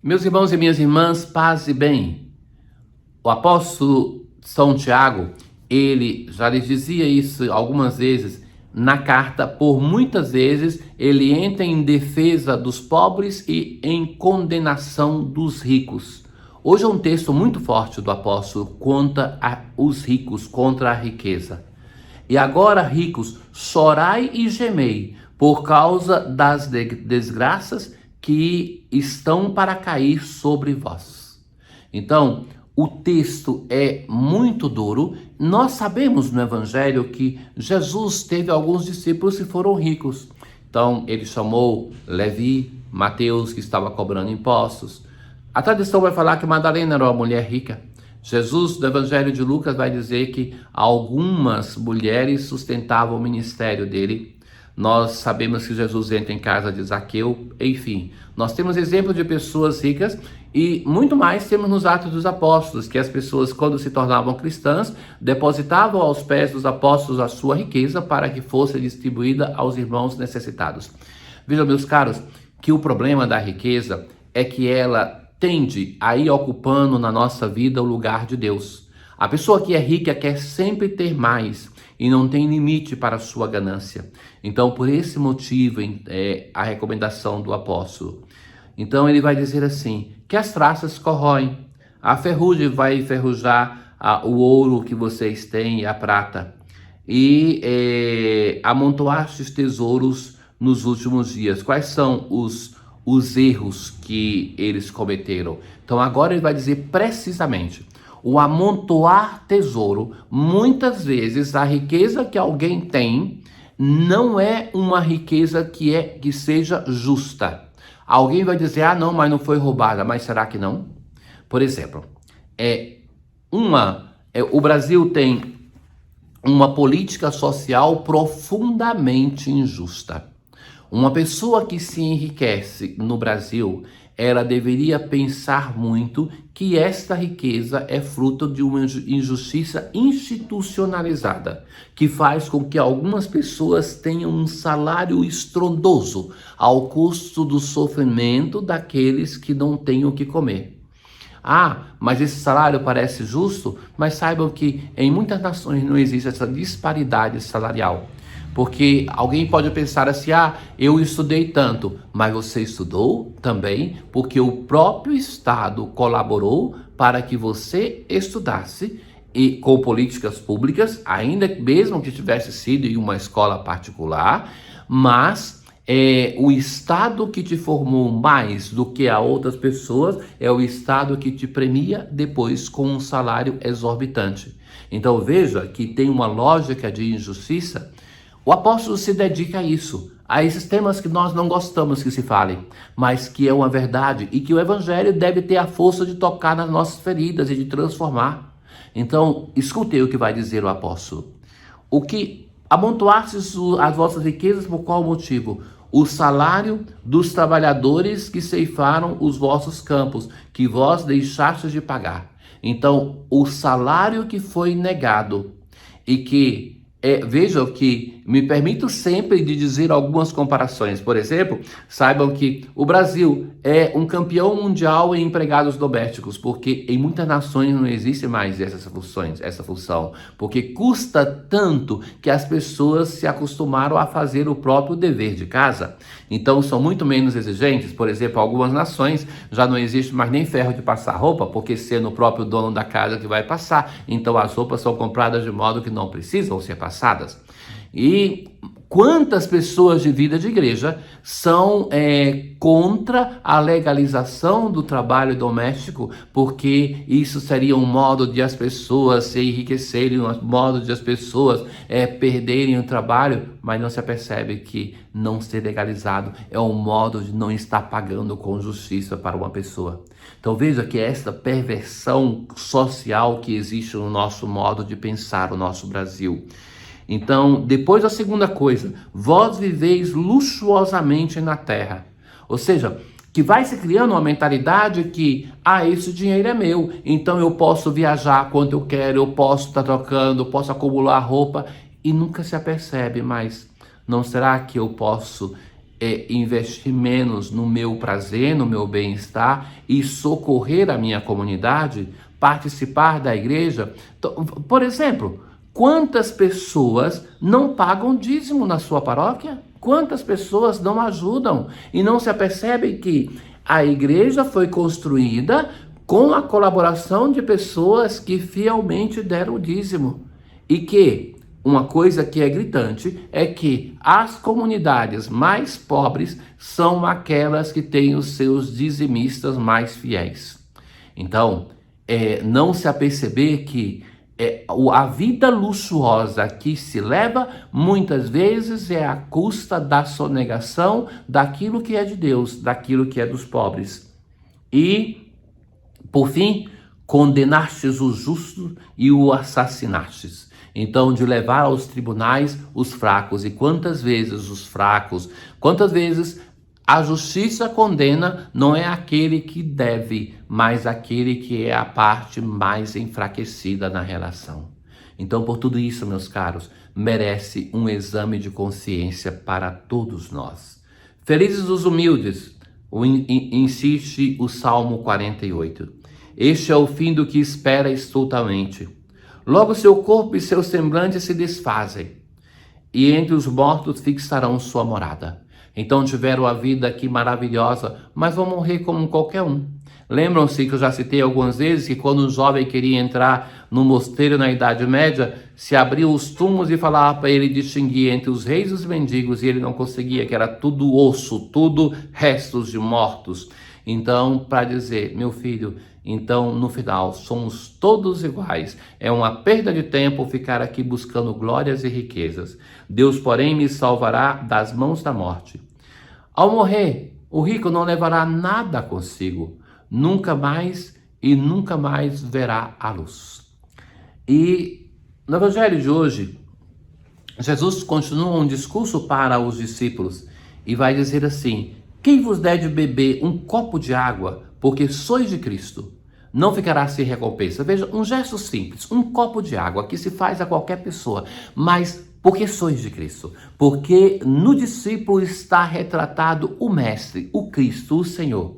Meus irmãos e minhas irmãs, paz e bem. O apóstolo São Tiago, ele já lhes dizia isso algumas vezes na carta, por muitas vezes ele entra em defesa dos pobres e em condenação dos ricos. Hoje é um texto muito forte do apóstolo contra os ricos, contra a riqueza. E agora, ricos, chorai e gemei por causa das desgraças que estão para cair sobre vós. Então, o texto é muito duro. Nós sabemos no Evangelho que Jesus teve alguns discípulos que foram ricos. Então, ele chamou Levi, Mateus, que estava cobrando impostos. A tradição vai falar que Madalena era uma mulher rica. Jesus, no Evangelho de Lucas, vai dizer que algumas mulheres sustentavam o ministério dele. Nós sabemos que Jesus entra em casa de Zaqueu, enfim. Nós temos exemplos de pessoas ricas e muito mais temos nos Atos dos Apóstolos, que as pessoas, quando se tornavam cristãs, depositavam aos pés dos apóstolos a sua riqueza para que fosse distribuída aos irmãos necessitados. Vejam, meus caros, que o problema da riqueza é que ela tende a ir ocupando na nossa vida o lugar de Deus. A pessoa que é rica quer sempre ter mais e não tem limite para a sua ganância. Então, por esse motivo, a recomendação do apóstolo. Então, ele vai dizer assim, que as traças corroem, a ferrugem vai enferrujar o ouro que vocês têm e a prata, e amontoastes tesouros nos últimos dias. Quais são os erros que eles cometeram? Então, agora ele vai dizer precisamente, o amontoar tesouro, muitas vezes a riqueza que alguém tem não é uma riqueza que seja justa. Alguém vai dizer, não, mas não foi roubada, mas será que não? Por exemplo, o Brasil tem uma política social profundamente injusta. Uma pessoa que se enriquece no Brasil, ela deveria pensar muito que esta riqueza é fruto de uma injustiça institucionalizada, que faz com que algumas pessoas tenham um salário estrondoso ao custo do sofrimento daqueles que não têm o que comer. Mas esse salário parece justo, mas saibam que em muitas nações não existe essa disparidade salarial. Porque alguém pode pensar assim, eu estudei tanto, mas você estudou também porque o próprio Estado colaborou para que você estudasse e com políticas públicas, ainda mesmo que tivesse sido em uma escola particular, mas o Estado que te formou mais do que a outras pessoas é o Estado que te premia depois com um salário exorbitante. Então veja que tem uma lógica de injustiça. O apóstolo se dedica a esses temas que nós não gostamos que se falem, mas que é uma verdade e que o Evangelho deve ter a força de tocar nas nossas feridas e de transformar. Então, escutei o que vai dizer o apóstolo. O que amontoastes as vossas riquezas por qual motivo? O salário dos trabalhadores que ceifaram os vossos campos, que vós deixastes de pagar. Então, o salário que foi negado e que vejam que me permito sempre de dizer algumas comparações. Por exemplo, saibam que o Brasil é um campeão mundial em empregados domésticos, porque em muitas nações não existe mais essa função, porque custa tanto que as pessoas se acostumaram a fazer o próprio dever de casa. Então são muito menos exigentes. Por exemplo, algumas nações já não existe mais nem ferro de passar roupa, porque sendo o próprio dono da casa que vai passar, então as roupas são compradas de modo que não precisam ser passadas. E quantas pessoas de vida de igreja são contra a legalização do trabalho doméstico, porque isso seria um modo de as pessoas se enriquecerem, um modo de as pessoas perderem o trabalho, mas não se apercebe que não ser legalizado é um modo de não estar pagando com justiça para uma pessoa. Então veja que esta perversão social que existe no nosso modo de pensar, o nosso Brasil. Então, depois a segunda coisa, vós viveis luxuosamente na terra. Ou seja, que vai se criando uma mentalidade que, esse dinheiro é meu, então eu posso viajar quanto eu quero, eu posso estar trocando, eu posso acumular roupa, e nunca se apercebe, mas não será que eu posso investir menos no meu prazer, no meu bem-estar e socorrer a minha comunidade, participar da igreja. Então, por exemplo, quantas pessoas não pagam dízimo na sua paróquia? Quantas pessoas não ajudam e não se apercebem que a igreja foi construída com a colaboração de pessoas que fielmente deram o dízimo? E que uma coisa que é gritante é que as comunidades mais pobres são aquelas que têm os seus dizimistas mais fiéis. Então, não se aperceber que a vida luxuosa que se leva muitas vezes é à custa da sonegação daquilo que é de Deus, daquilo que é dos pobres. E, por fim, condenastes o justo e o assassinastes. Então, de levar aos tribunais os fracos. E quantas vezes os fracos, quantas vezes a justiça condena não é aquele que deve, mas aquele que é a parte mais enfraquecida na relação. Então, por tudo isso, meus caros, merece um exame de consciência para todos nós. Felizes os humildes, insiste o Salmo 48. Este é o fim do que espera estultamente. Logo seu corpo e seu semblante se desfazem, e entre os mortos fixarão sua morada. Então tiveram a vida aqui maravilhosa, mas vão morrer como qualquer um. Lembram-se que eu já citei algumas vezes que quando um jovem queria entrar no mosteiro na Idade Média, se abriam os túmulos e falava para ele distinguir entre os reis e os mendigos, e ele não conseguia, que era tudo osso, tudo restos de mortos. Então, para dizer, meu filho, então no final somos todos iguais. É uma perda de tempo ficar aqui buscando glórias e riquezas. Deus, porém, me salvará das mãos da morte. Ao morrer, o rico não levará nada consigo, nunca mais e nunca mais verá a luz. E no Evangelho de hoje, Jesus continua um discurso para os discípulos e vai dizer assim: quem vos der de beber um copo de água, porque sois de Cristo, não ficará sem recompensa. Veja, um gesto simples, um copo de água que se faz a qualquer pessoa, mas porque sois de Cristo, porque no discípulo está retratado o Mestre, o Cristo, o Senhor.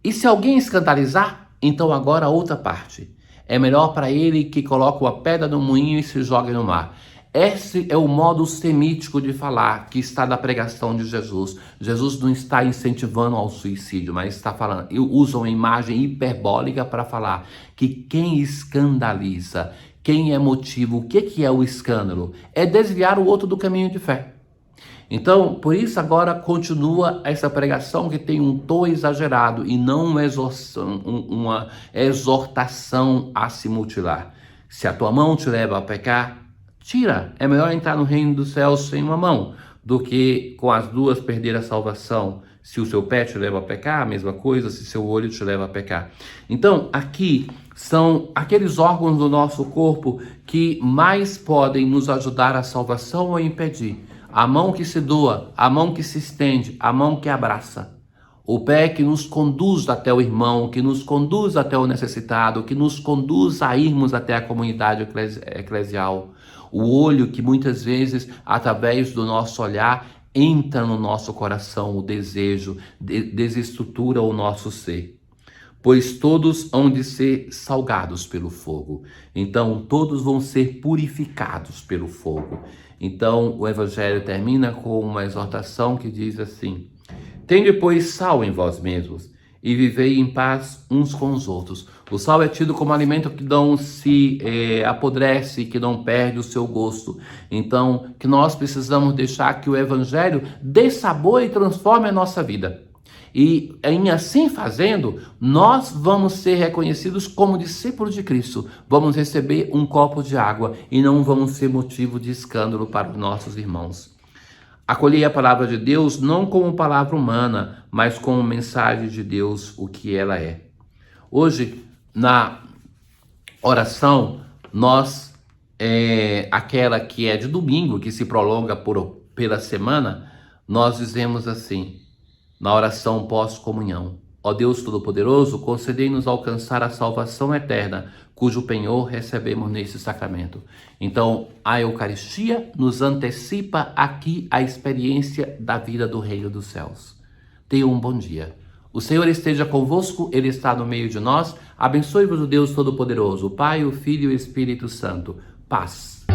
E se alguém escandalizar, então agora a outra parte. É melhor para ele que coloque uma pedra no moinho e se jogue no mar. Esse é o modo semítico de falar que está na pregação de Jesus. Jesus não está incentivando ao suicídio, mas está falando, usa uma imagem hiperbólica para falar que quem escandaliza, quem é motivo, o que é o escândalo? É desviar o outro do caminho de fé. Então, por isso agora continua essa pregação que tem um tom exagerado e não uma exortação a se mutilar. Se a tua mão te leva a pecar, tira. É melhor entrar no reino dos céus sem uma mão do que com as duas perder a salvação. Se o seu pé te leva a pecar, a mesma coisa, se seu olho te leva a pecar. Então, aqui são aqueles órgãos do nosso corpo que mais podem nos ajudar à salvação ou impedir. A mão que se doa, a mão que se estende, a mão que abraça. O pé que nos conduz até o irmão, que nos conduz até o necessitado, que nos conduz a irmos até a comunidade eclesial. O olho que muitas vezes, através do nosso olhar, entra no nosso coração o desejo, desestrutura o nosso ser. Pois todos hão de ser salgados pelo fogo. Então, todos vão ser purificados pelo fogo. Então, o Evangelho termina com uma exortação que diz assim: tende, pois, sal em vós mesmos e vivei em paz uns com os outros. O sal é tido como alimento que não se apodrece, que não perde o seu gosto. Então, que nós precisamos deixar que o Evangelho dê sabor e transforme a nossa vida. E em assim fazendo, nós vamos ser reconhecidos como discípulos de Cristo. Vamos receber um copo de água e não vamos ser motivo de escândalo para os nossos irmãos. Acolhei a palavra de Deus não como palavra humana, mas como mensagem de Deus, o que ela é. Hoje, na oração, nós, aquela que é de domingo, que se prolonga pela semana, nós dizemos assim, na oração pós-comunhão: Ó Deus Todo-Poderoso, concedei-nos alcançar a salvação eterna, cujo penhor recebemos nesse sacramento. Então, a Eucaristia nos antecipa aqui a experiência da vida do Reino dos Céus. Tenha um bom dia. O Senhor esteja convosco, Ele está no meio de nós. Abençoe-vos o Deus Todo-Poderoso, o Pai, o Filho e o Espírito Santo. Paz.